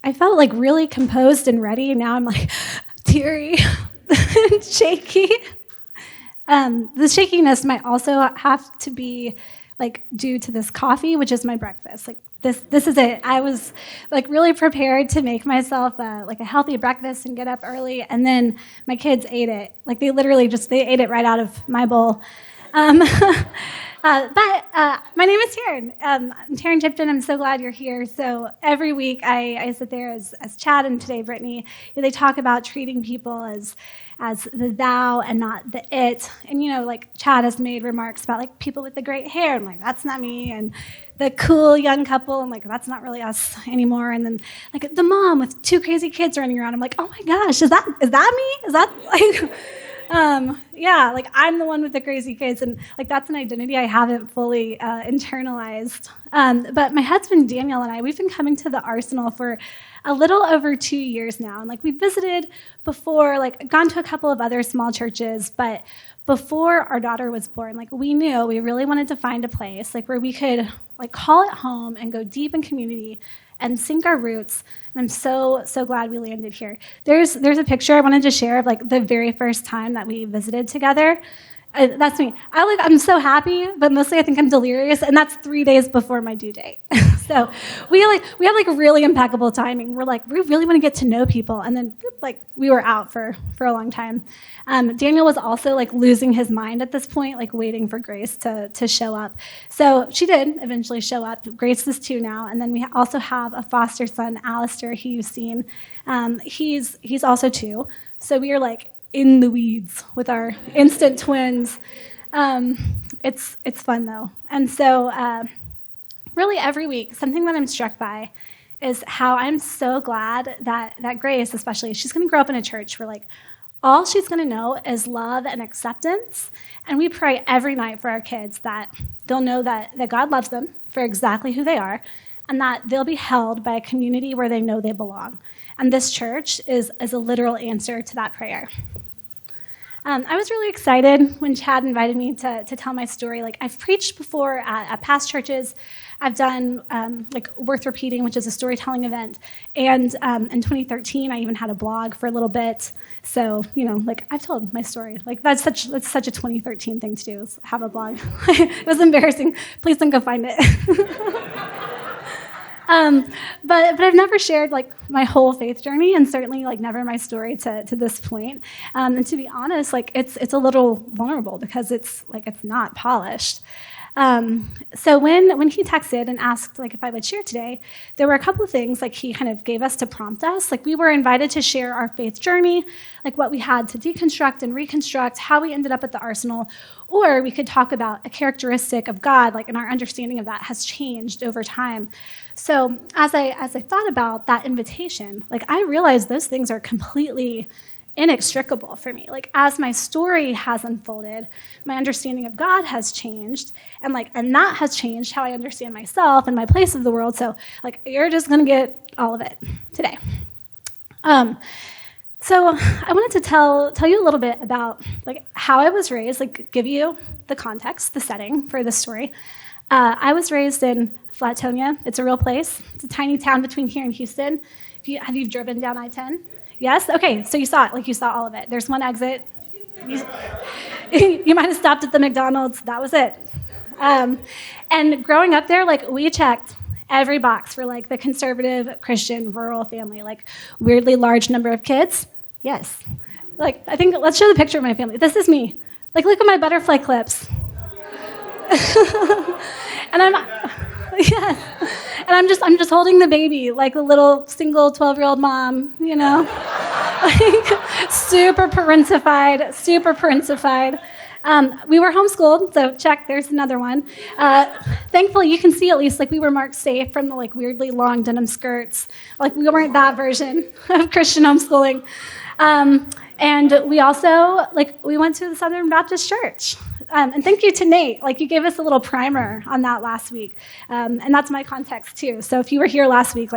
I felt like really composed and ready. And now I'm like teary and shaky. The shakiness might also have to be like due to this coffee, which is my breakfast. Like this is it. I was like really prepared to make myself like a healthy breakfast and get up early, and then my kids ate it. Like they ate it right out of my bowl. But my name is Taryn. I'm Taryn Tipton. I'm so glad you're here. So every week I sit there as Chad and today Brittany. They talk about treating people as the thou and not the it. And like Chad has made remarks about like people with the great hair. I'm like, that's not me. And the cool young couple, I'm like, that's not really us anymore. And then like the mom with 2 crazy kids running around. I'm like, oh my gosh, is that me? Is that like? Yeah, like I'm the one with the crazy kids, and like that's an identity I haven't fully internalized. But my husband Daniel and I, we've been coming to the Arsenal for a little over 2 years now, and like we visited before, like gone to a couple of other small churches, but before our daughter was born, like we knew we really wanted to find a place like where we could like call it home and go deep in community and sink our roots. And I'm so glad we landed here. There's a picture I wanted to share of like the very first time that we visited together. That's me. I'm so happy, but mostly I think I'm delirious, and that's 3 days before my due date. So we have like really impeccable timing. We're like, we really want to get to know people, and then like we were out for a long time. Daniel was also like losing his mind at this point, like waiting for Grace to show up. So she did eventually show up. Grace is 2 now, and then we also have a foster son, Alistair, who you've seen. He's also 2. So we are like in the weeds with our instant twins. It's fun though. And so really every week, something that I'm struck by is how I'm so glad that Grace, especially, she's gonna grow up in a church where like all she's gonna know is love and acceptance. And we pray every night for our kids that they'll know that God loves them for exactly who they are, and that they'll be held by a community where they know they belong. And this church is a literal answer to that prayer. I was really excited when Chad invited me to tell my story. Like I've preached before at past churches. I've done like Worth Repeating, which is a storytelling event. And in 2013, I even had a blog for a little bit. So, like I've told my story. Like that's such a 2013 thing to do, is have a blog. It was embarrassing. Please don't go find it. But I've never shared like my whole faith journey, and certainly like never my story to this point. And to be honest, like it's a little vulnerable because it's not polished. So when he texted and asked like if I would share today, there were a couple of things like he kind of gave us to prompt us. Like we were invited to share our faith journey, like what we had to deconstruct and reconstruct, how we ended up at the Arsenal, or we could talk about a characteristic of God, like, and our understanding of that has changed over time. So as I thought about that invitation, like I realized those things are completely inextricable for me. Like as my story has unfolded, my understanding of God has changed, and that has changed how I understand myself and my place of the world. So like you're just gonna get all of it today. So I wanted to tell you a little bit about like how I was raised, like give you the context, the setting for this story. I was raised in Flatonia. It's a real place. It's a tiny town between here and Houston. Have you driven down I-10? Yes? Okay, so you saw it, like you saw all of it. There's one exit. You might have stopped at the McDonald's. That was it. And growing up there, like we checked every box for like the conservative Christian rural family, like weirdly large number of kids. Yes. Like I think let's show the picture of my family. This is me. Like look at my butterfly clips. And I'm just holding the baby like a little single 12-year-old mom, like super parentified. We were homeschooled, so check, there's another one. Thankfully, you can see at least like we were marked safe from the like weirdly long denim skirts. Like we weren't that version of Christian homeschooling. And we also, we went to the Southern Baptist Church. And thank you to Nate. Like, you gave us a little primer on that last week. And that's my context, too. So if you were here last week,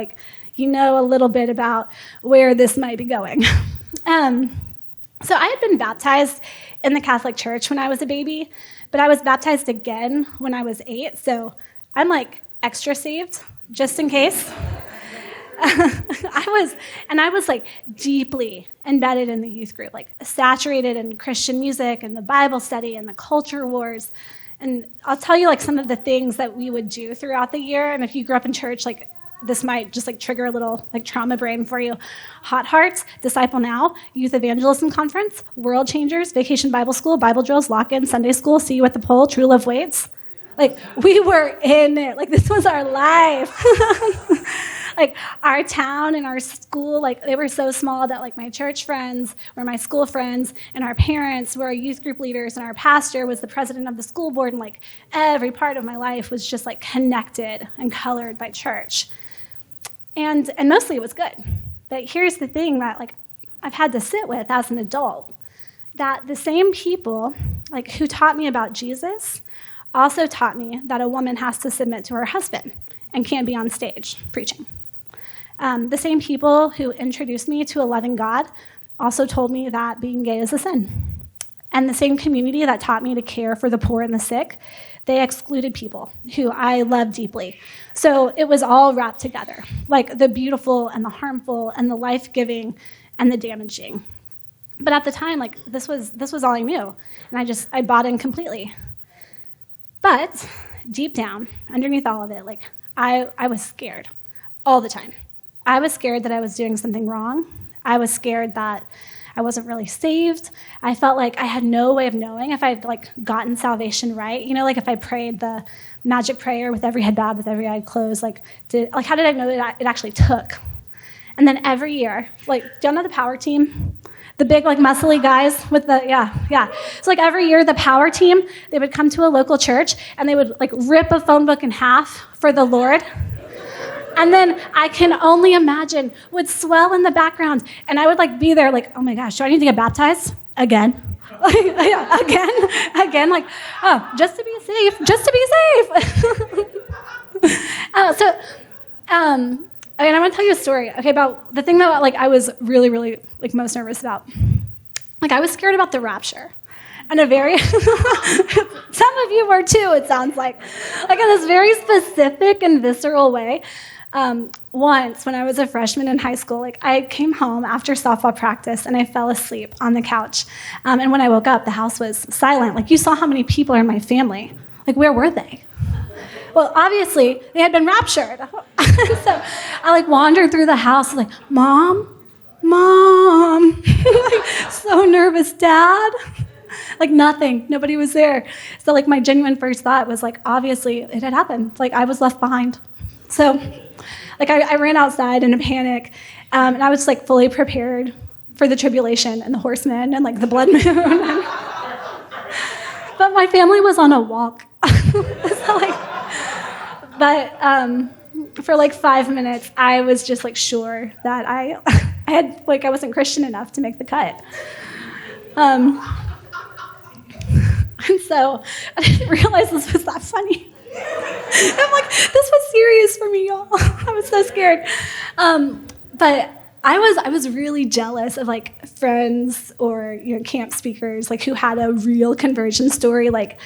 you know a little bit about where this might be going. So I had been baptized in the Catholic Church when I was a baby, but I was baptized again when I was 8. So I'm, extra saved, just in case. I was like deeply embedded in the youth group, like saturated in Christian music and the Bible study and the culture wars. And I'll tell you like some of the things that we would do throughout the year. And if you grew up in church, like this might just like trigger a little like trauma brain for you. Hot Hearts, Disciple Now, Youth Evangelism Conference, World Changers, Vacation Bible School, Bible Drills, Lock-In, Sunday School, See You at the Pole, True Love Waits. Like we were in it. Like this was our life. Like our town and our school, like they were so small that like my church friends were my school friends, and our parents were our youth group leaders, and our pastor was the president of the school board, and like every part of my life was just like connected and colored by church. And mostly it was good. But here's the thing that like I've had to sit with as an adult, that the same people like who taught me about Jesus also taught me that a woman has to submit to her husband and can't be on stage preaching. The same people who introduced me to a loving God also told me that being gay is a sin. And the same community that taught me to care for the poor and the sick, they excluded people who I love deeply. So it was all wrapped together, like the beautiful and the harmful and the life-giving and the damaging. But at the time, like this was all I knew, and I bought in completely. But deep down, underneath all of it, like I was scared all the time. I was scared that I was doing something wrong. I was scared that I wasn't really saved. I felt like I had no way of knowing if I'd like gotten salvation right. You know, like if I prayed the magic prayer with every head bowed, with every eye closed, how did I know that it actually took? And then every year, like, do y'all know the power team? The big, like, muscly guys with the, yeah. So, like, every year, the power team, they would come to a local church, and they would, like, rip a phone book in half for the Lord. And then I can only imagine would swell in the background, and I would, like, be there, like, oh, my gosh, do I need to get baptized? Again. Again, like, oh, just to be safe. And I want to tell you a story, okay, about the thing that like I was really, really like most nervous about. Like I was scared about the rapture, and some of you were too. It sounds like in this very specific and visceral way. Once when I was a freshman in high school, like I came home after softball practice and I fell asleep on the couch. And when I woke up, the house was silent. Like you saw how many people are in my family. Like where were they? Well, obviously, they had been raptured. So I like wandered through the house like, Mom, like, so nervous, Dad. Like nothing, nobody was there. So like my genuine first thought was like, obviously it had happened. Like I was left behind. So like I ran outside in a panic, and I was like fully prepared for the tribulation and the horsemen and like the blood moon. But my family was on a walk. For like 5 minutes, I was just like sure that I wasn't Christian enough to make the cut. And so I didn't realize this was that funny. I'm like, this was serious for me, y'all. I was so scared. But I was really jealous of like friends or camp speakers like who had a real conversion story like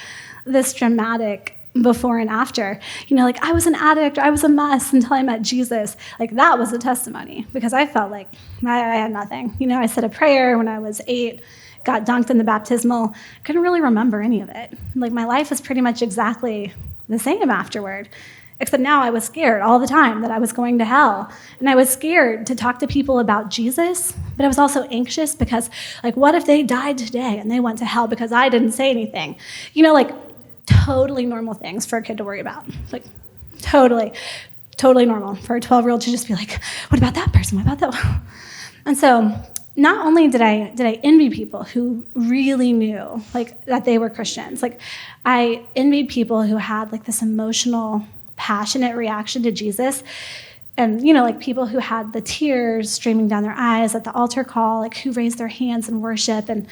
this dramatic before and after. Like I was an addict, or I was a mess until I met Jesus. Like that was a testimony because I felt like I had nothing. I said a prayer when I was 8, got dunked in the baptismal, couldn't really remember any of it. Like my life was pretty much exactly the same afterward, except now I was scared all the time that I was going to hell. And I was scared to talk to people about Jesus, but I was also anxious because like, what if they died today and they went to hell because I didn't say anything? Like totally normal things for a kid to worry about. Like totally normal for a 12-year-old to just be like, what about that person? What about that one? And so not only did I envy people who really knew like that they were Christians, like I envied people who had like this emotional, passionate reaction to Jesus. And, like people who had the tears streaming down their eyes at the altar call, like who raised their hands in worship. And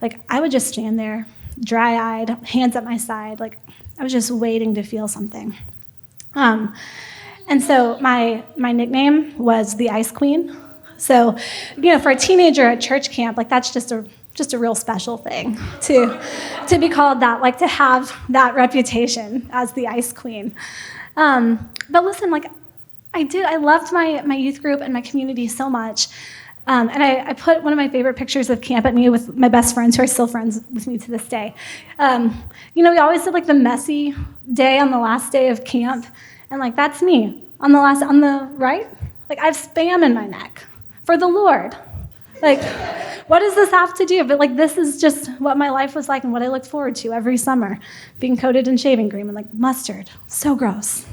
like, I would just stand there dry-eyed, hands at my side, like I was just waiting to feel something. And so my nickname was the Ice Queen. So, for a teenager at church camp, like that's just a real special thing to be called that, like to have that reputation as the Ice Queen. But listen, like I did. I loved my youth group and my community so much. And I put one of my favorite pictures of camp at me with my best friends who are still friends with me to this day. We always did like the messy day on the last day of camp. And like, that's me on the right. Like I have spam in my neck for the Lord. Like, what does this have to do? But like, this is just what my life was like and what I looked forward to every summer, being coated in shaving cream and like mustard. So gross.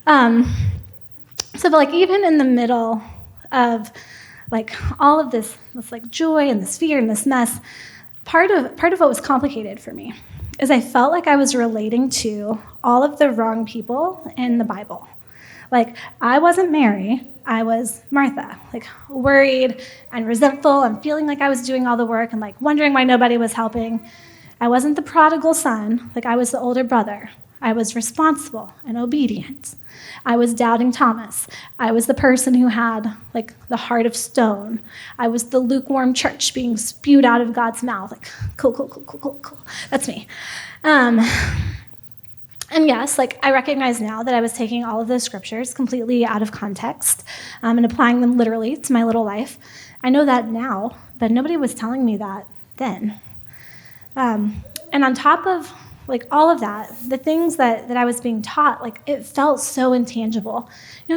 But like even in the middle of like all of this like joy and this fear and this mess, part of what was complicated for me is I felt like I was relating to all of the wrong people in the Bible. Like I wasn't Mary, I was Martha, like worried and resentful and feeling like I was doing all the work and like wondering why nobody was helping. I wasn't the prodigal son, like I was the older brother. I was responsible and obedient. I was doubting Thomas. I was the person who had like the heart of stone. I was the lukewarm church being spewed out of God's mouth. Like, cool. That's me. And yes, like I recognize now that I was taking all of those scriptures completely out of context and applying them literally to my little life. I know that now, but nobody was telling me that then. And on top of like all of that, the things that I was being taught, like it felt so intangible.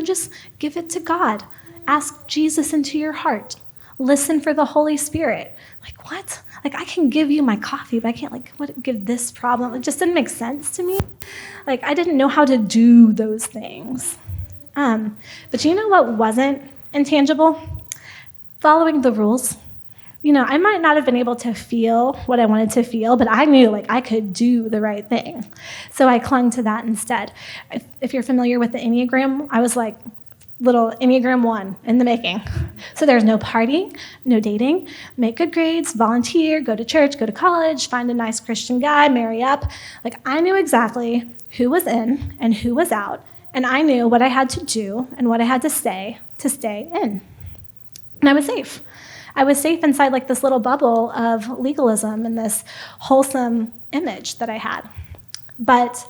Just give it to God. Ask Jesus into your heart. Listen for the Holy Spirit. Like what? Like I can give you my coffee, but I can't give this problem. It just didn't make sense to me. Like I didn't know how to do those things. But you know what wasn't intangible? Following the rules. I might not have been able to feel what I wanted to feel, but I knew like I could do the right thing. So I clung to that instead. If you're familiar with the Enneagram, I was like little Enneagram 1 in the making. So there's no partying, no dating, make good grades, volunteer, go to church, go to college, find a nice Christian guy, marry up. Like I knew exactly who was in and who was out, and I knew what I had to do and what I had to stay in. And I was safe. I was safe inside like this little bubble of legalism and this wholesome image that I had. But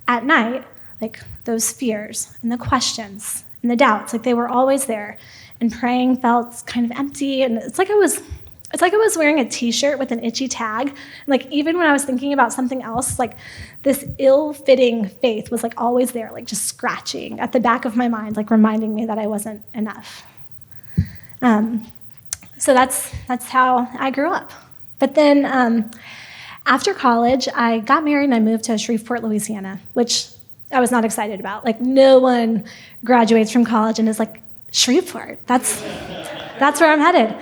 at night, like those fears and the questions and the doubts, like they were always there. And praying felt kind of empty. And it's like I was wearing a t-shirt with an itchy tag. Like even when I was thinking about something else, like this ill-fitting faith was like always there, like just scratching at the back of my mind, like reminding me that I wasn't enough. So that's how I grew up. But then after college, I got married and I moved to Shreveport, Louisiana, which I was not excited about. Like no one graduates from college and is like, Shreveport, that's where I'm headed.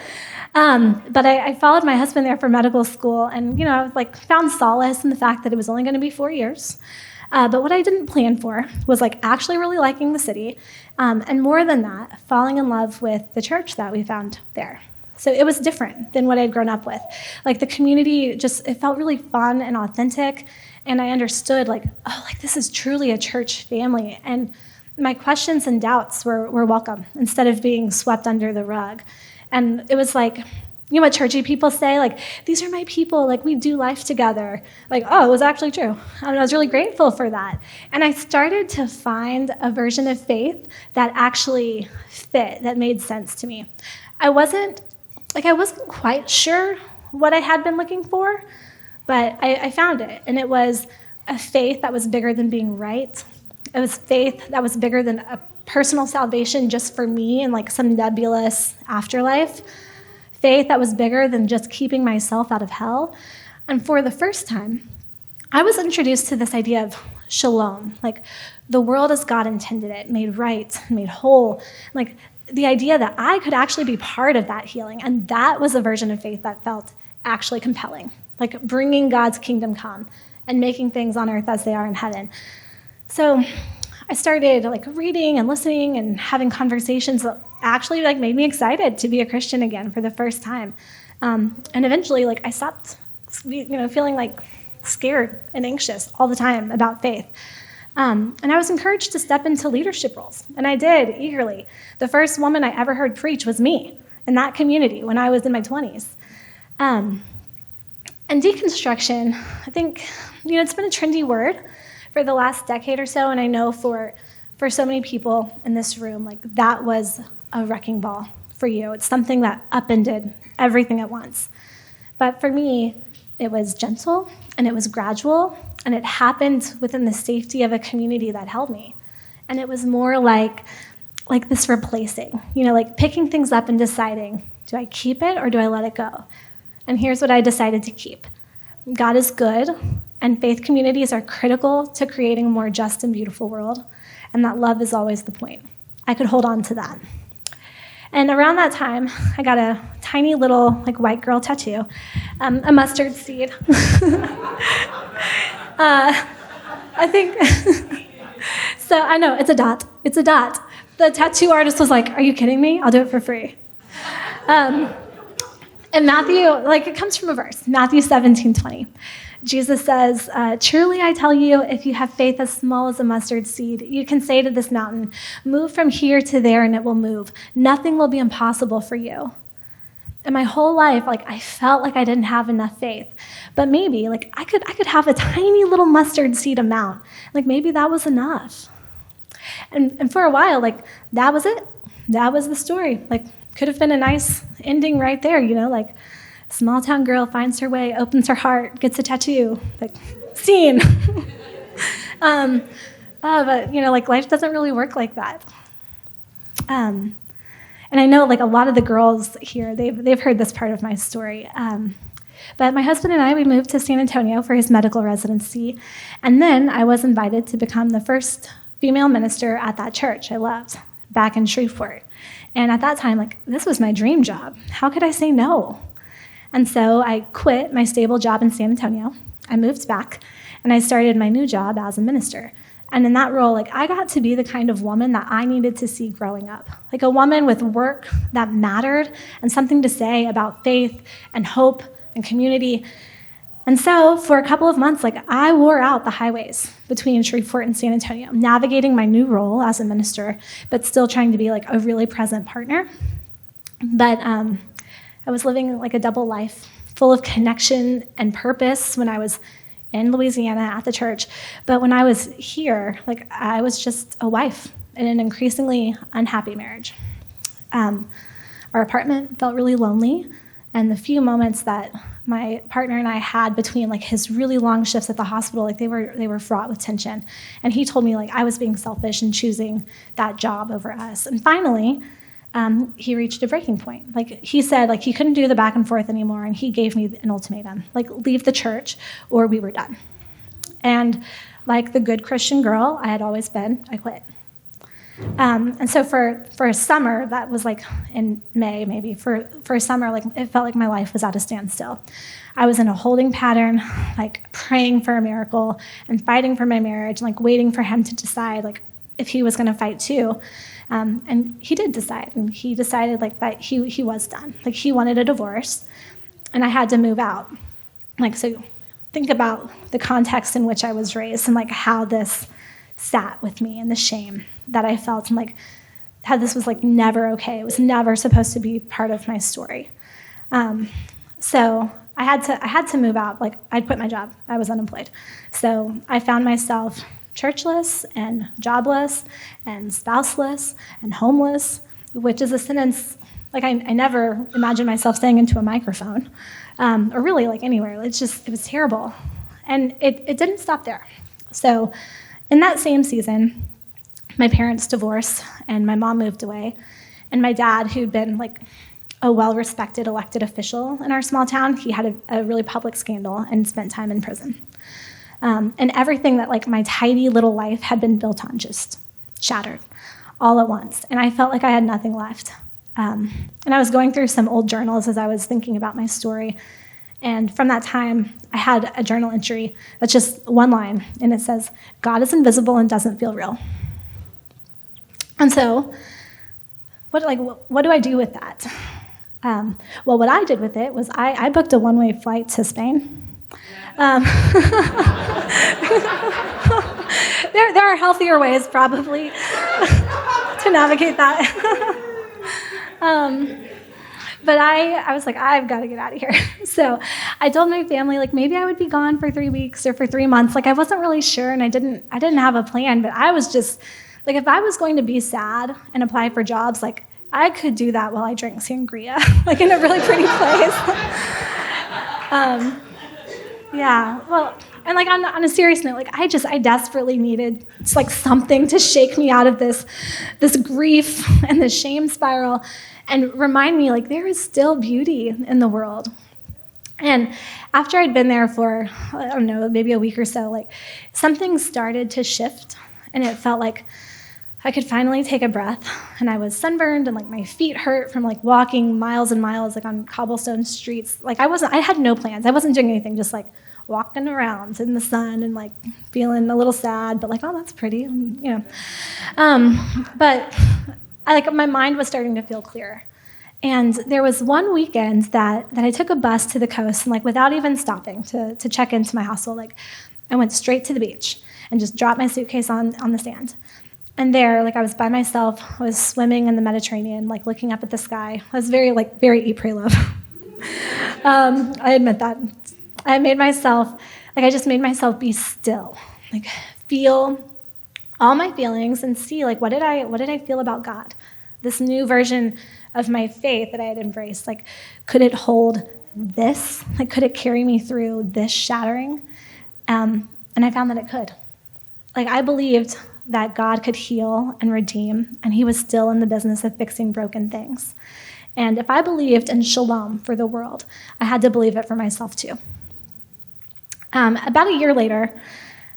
But I followed my husband there for medical school and, like found solace in the fact that it was only going to be 4 years. But what I didn't plan for was like actually really liking the city. And more than that, falling in love with the church that we found there. So it was different than what I'd grown up with. Like the community it felt really fun and authentic. And I understood like, this is truly a church family. And my questions and doubts were welcome instead of being swept under the rug. And it was like, what churchy people say? Like, these are my people, like we do life together. Like, it was actually true. I was really grateful for that. And I started to find a version of faith that actually fit, that made sense to me. I wasn't quite sure what I had been looking for, but I found it. And it was a faith that was bigger than being right. It was faith that was bigger than a personal salvation just for me and like some nebulous afterlife. Faith that was bigger than just keeping myself out of hell. And for the first time, I was introduced to this idea of shalom, like the world as God intended it, made right, made whole, like the idea that I could actually be part of that healing. And that was a version of faith that felt actually compelling, like bringing God's kingdom come and making things on earth as they are in heaven. So I started like reading and listening and having conversations that actually like made me excited to be a Christian again for the first time. And eventually like I stopped feeling like scared and anxious all the time about faith. And I was encouraged to step into leadership roles, and I did eagerly. The first woman I ever heard preach was me in that community when I was in my 20s. And deconstruction, I think, it's been a trendy word for the last decade or so, and I know for for so many people in this room, like that was a wrecking ball for you. It's something that upended everything at once. But for me, it was gentle and it was gradual, and it happened within the safety of a community that held me. And it was more like this replacing, like picking things up and deciding, do I keep it or do I let it go? And here's what I decided to keep. God is good, and faith communities are critical to creating a more just and beautiful world, and that love is always the point. I could hold on to that. And around that time, I got a tiny little white girl tattoo, a mustard seed. I think, so I know, it's a dot. It's a dot. The tattoo artist was like, are you kidding me? I'll do it for free. And Matthew, it comes from a verse, Matthew 17:20. Jesus says, truly I tell you, if you have faith as small as a mustard seed, you can say to this mountain, move from here to there, and it will move. Nothing will be impossible for you. And my whole life, I felt like I didn't have enough faith. But maybe, I could have a tiny little mustard seed amount. Maybe that was enough. And for a while, that was it. That was the story. Could have been a nice ending right there, small town girl finds her way, opens her heart, gets a tattoo, scene. But life doesn't really work like that. And I know a lot of the girls here, they've heard this part of my story. But my husband and I, we moved to San Antonio for his medical residency. And then I was invited to become the first female minister at that church I loved, back in Shreveport. And at that time, this was my dream job. How could I say no? And so I quit my stable job in San Antonio. I moved back, and I started my new job as a minister. And in that role, I got to be the kind of woman that I needed to see growing up. A woman with work that mattered and something to say about faith and hope and community. And so for a couple of months, I wore out the highways between Shreveport and San Antonio, navigating my new role as a minister, but still trying to be a really present partner. But I was living a double life, full of connection and purpose when I was in Louisiana at the church. But when I was here, I was just a wife in an increasingly unhappy marriage. Our apartment felt really lonely, and the few moments that my partner and I had between his really long shifts at the hospital, they were fraught with tension. And he told me I was being selfish and choosing that job over us. And finally, he reached a breaking point. He said he couldn't do the back and forth anymore, and he gave me an ultimatum, leave the church or we were done. And the good Christian girl I had always been, I quit. And so for a summer, that was in May maybe, for a summer, it felt like my life was at a standstill. I was in a holding pattern, praying for a miracle and fighting for my marriage, waiting for him to decide if he was going to fight too. And he did decide, and he decided that he was done. He wanted a divorce, and I had to move out. So think about the context in which I was raised and how this sat with me and the shame that I felt, and how this was never okay. It was never supposed to be part of my story. So I had to move out. I'd quit my job. I was unemployed. So I found myself churchless and jobless and spouseless and homeless, which is a sentence I never imagined myself saying into a microphone, or really anywhere. It was terrible. And it didn't stop there. So in that same season, my parents divorced and my mom moved away. And my dad, who'd been a well-respected elected official in our small town, he had a really public scandal and spent time in prison. And everything that my tidy little life had been built on just shattered all at once. And I felt I had nothing left. And I was going through some old journals as I was thinking about my story. And from that time, I had a journal entry that's just one line, and it says, God is invisible and doesn't feel real. And so what do I do with that? Well, what I did with it was I booked a one-way flight to Spain. There are healthier ways, probably, to navigate that. But I was I've got to get out of here. So I told my family, maybe I would be gone for 3 weeks or for 3 months. I wasn't really sure, and I didn't have a plan, but I was just Like if I was going to be sad and apply for jobs, like I could do that while I drink sangria, like in a really pretty place. Yeah, well, and like on a serious note, like I desperately needed like something to shake me out of this grief and this shame spiral and remind me like there is still beauty in the world. And after I'd been there for, I don't know, maybe a week or so, like something started to shift and it felt like I could finally take a breath, and I was sunburned and like my feet hurt from like walking miles and miles like on cobblestone streets. Like I had no plans. I wasn't doing anything, just like walking around in the sun and like feeling a little sad, but like, oh, that's pretty, you know. But my mind was starting to feel clearer. And there was one weekend that I took a bus to the coast and like without even stopping to check into my hostel, like I went straight to the beach and just dropped my suitcase on the sand. And there, like I was by myself, I was swimming in the Mediterranean, like looking up at the sky. I was very eat, pray, love. I admit that. I just made myself be still, like feel all my feelings and see like what did I feel about God? This new version of my faith that I had embraced, like could it hold this? Like could it carry me through this shattering? And I found that it could. Like I believed that God could heal and redeem, and he was still in the business of fixing broken things. And if I believed in Shalom for the world, I had to believe it for myself too. About a year later,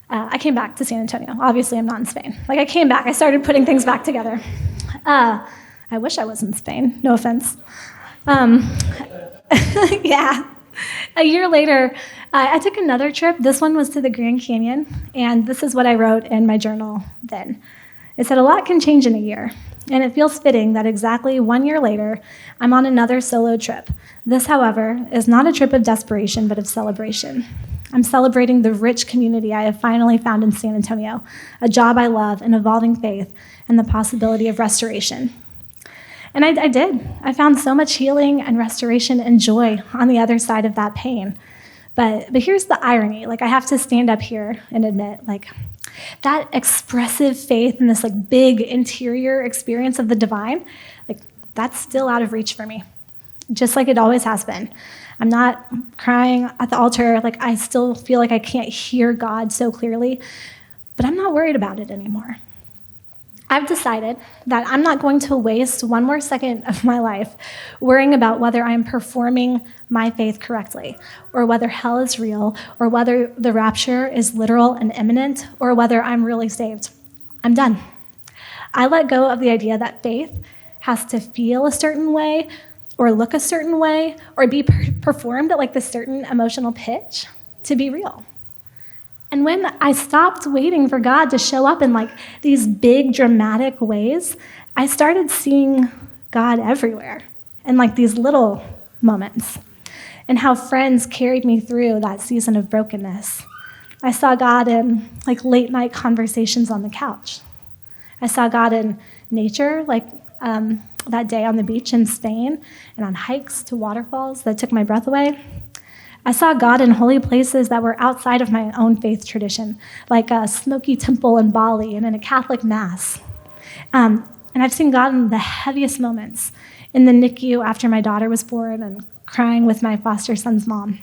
I came back to San Antonio. Obviously, I'm not in Spain. Like I came back, I started putting things back together. I wish I was in Spain, no offense. Yeah. A year later, I took another trip. This one was to the Grand Canyon, and this is what I wrote in my journal then. It said, a lot can change in a year, and it feels fitting that exactly 1 year later, I'm on another solo trip. This, however, is not a trip of desperation, but of celebration. I'm celebrating the rich community I have finally found in San Antonio, a job I love, an evolving faith, and the possibility of restoration. And I did. I found so much healing and restoration and joy on the other side of that pain. But here's the irony. Like I have to stand up here and admit, like that expressive faith and this like big interior experience of the divine, like that's still out of reach for me, just like it always has been. I'm not crying at the altar. Like I still feel like I can't hear God so clearly, but I'm not worried about it anymore. I've decided that I'm not going to waste one more second of my life worrying about whether I'm performing my faith correctly, or whether hell is real, or whether the rapture is literal and imminent, or whether I'm really saved. I'm done. I let go of the idea that faith has to feel a certain way, or look a certain way, or be performed at like this certain emotional pitch to be real. And when I stopped waiting for God to show up in like these big dramatic ways, I started seeing God everywhere in like these little moments, and how friends carried me through that season of brokenness. I saw God in like late night conversations on the couch. I saw God in nature, like that day on the beach in Spain, and on hikes to waterfalls that took my breath away. I saw God in holy places that were outside of my own faith tradition, like a smoky temple in Bali and in a Catholic mass. And I've seen God in the heaviest moments, in the NICU after my daughter was born and crying with my foster son's mom.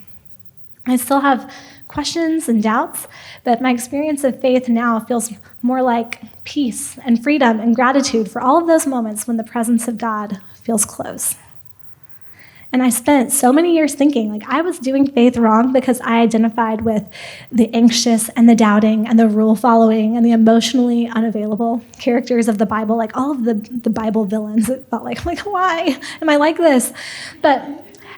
I still have questions and doubts, but my experience of faith now feels more like peace and freedom and gratitude for all of those moments when the presence of God feels close. And I spent so many years thinking like I was doing faith wrong because I identified with the anxious and the doubting and the rule following and the emotionally unavailable characters of the Bible, like all of the Bible villains. It felt like why am I like this? But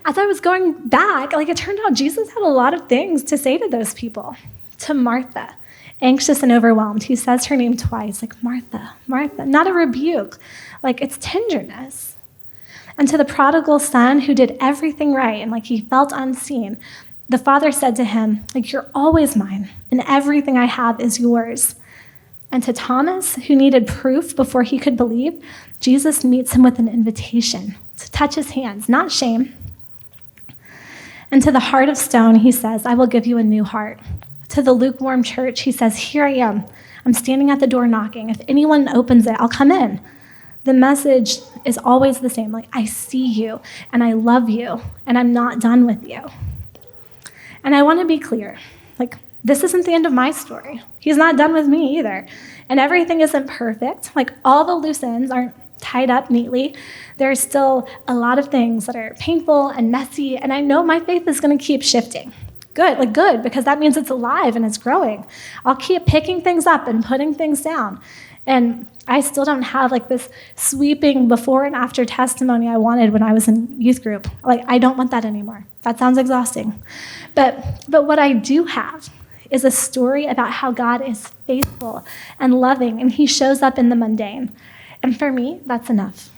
as I was going back, like it turned out Jesus had a lot of things to say to those people. To Martha, anxious and overwhelmed, he says her name twice, like Martha, Martha, not a rebuke, like it's tenderness. And to the prodigal son who did everything right and like he felt unseen, the father said to him, like, you're always mine and everything I have is yours. And to Thomas, who needed proof before he could believe, Jesus meets him with an invitation to touch his hands, not shame. And to the heart of stone, he says, I will give you a new heart. To the lukewarm church, he says, here I am. I'm standing at the door knocking. If anyone opens it, I'll come in. The message is always the same. Like, I see you, and I love you, and I'm not done with you. And I want to be clear. Like, this isn't the end of my story. He's not done with me either. And everything isn't perfect. Like, all the loose ends aren't tied up neatly. There's still a lot of things that are painful and messy, and I know my faith is going to keep shifting. Good, because that means it's alive and it's growing. I'll keep picking things up and putting things down. And I still don't have like this sweeping before and after testimony I wanted when I was in youth group. Like, I don't want that anymore. That sounds exhausting. But what I do have is a story about how God is faithful and loving, and he shows up in the mundane. And for me, that's enough.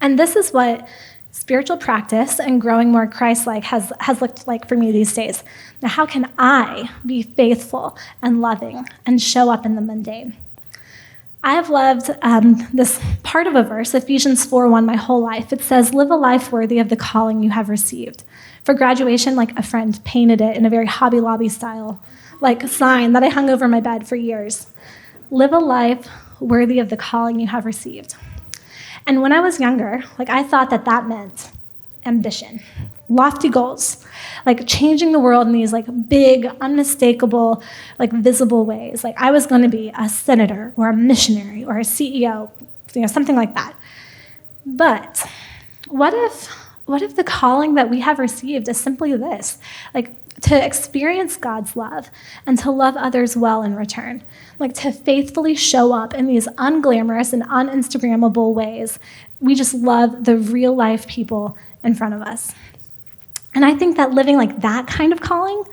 And this is what spiritual practice and growing more Christ-like has looked like for me these days. Now, how can I be faithful and loving and show up in the mundane? I have loved this part of a verse, Ephesians 4:1, my whole life. It says, live a life worthy of the calling you have received. For graduation, like a friend painted it in a very Hobby Lobby style, like a sign that I hung over my bed for years. Live a life worthy of the calling you have received. And when I was younger, like, I thought that meant ambition, lofty goals, like changing the world in these like big, unmistakable, like visible ways. Like, I was going to be a senator or a missionary or a CEO, something like that. But what if the calling that we have received is simply this, like, to experience God's love and to love others well in return, like to faithfully show up in these unglamorous and uninstagrammable ways. We just love the real life people in front of us. And I think that living like that kind of calling,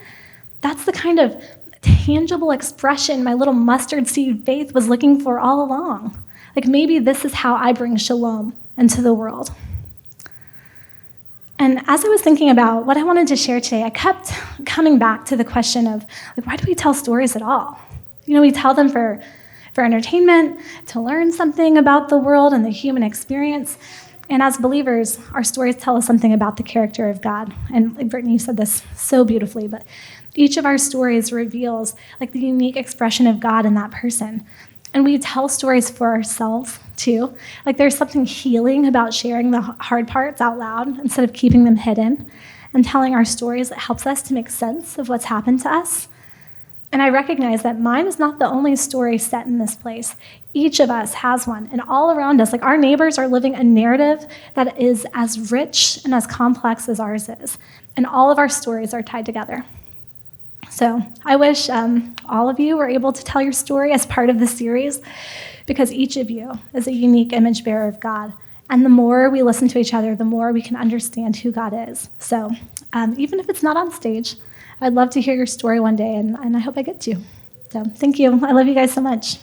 that's the kind of tangible expression my little mustard seed faith was looking for all along. Like, maybe this is how I bring shalom into the world. And as I was thinking about what I wanted to share today, I kept coming back to the question of, like, why do we tell stories at all? We tell them for entertainment, to learn something about the world and the human experience. And as believers, our stories tell us something about the character of God. And like Brittany said this so beautifully, but each of our stories reveals like the unique expression of God in that person. And we tell stories for ourselves too. Like, there's something healing about sharing the hard parts out loud instead of keeping them hidden, and telling our stories that helps us to make sense of what's happened to us. And I recognize that mine is not the only story set in this place. Each of us has one, and all around us, like, our neighbors are living a narrative that is as rich and as complex as ours is. And all of our stories are tied together. So I wish all of you were able to tell your story as part of the series, because each of you is a unique image bearer of God. And the more we listen to each other, the more we can understand who God is. So even if it's not on stage, I'd love to hear your story one day, and I hope I get to. So thank you. I love you guys so much.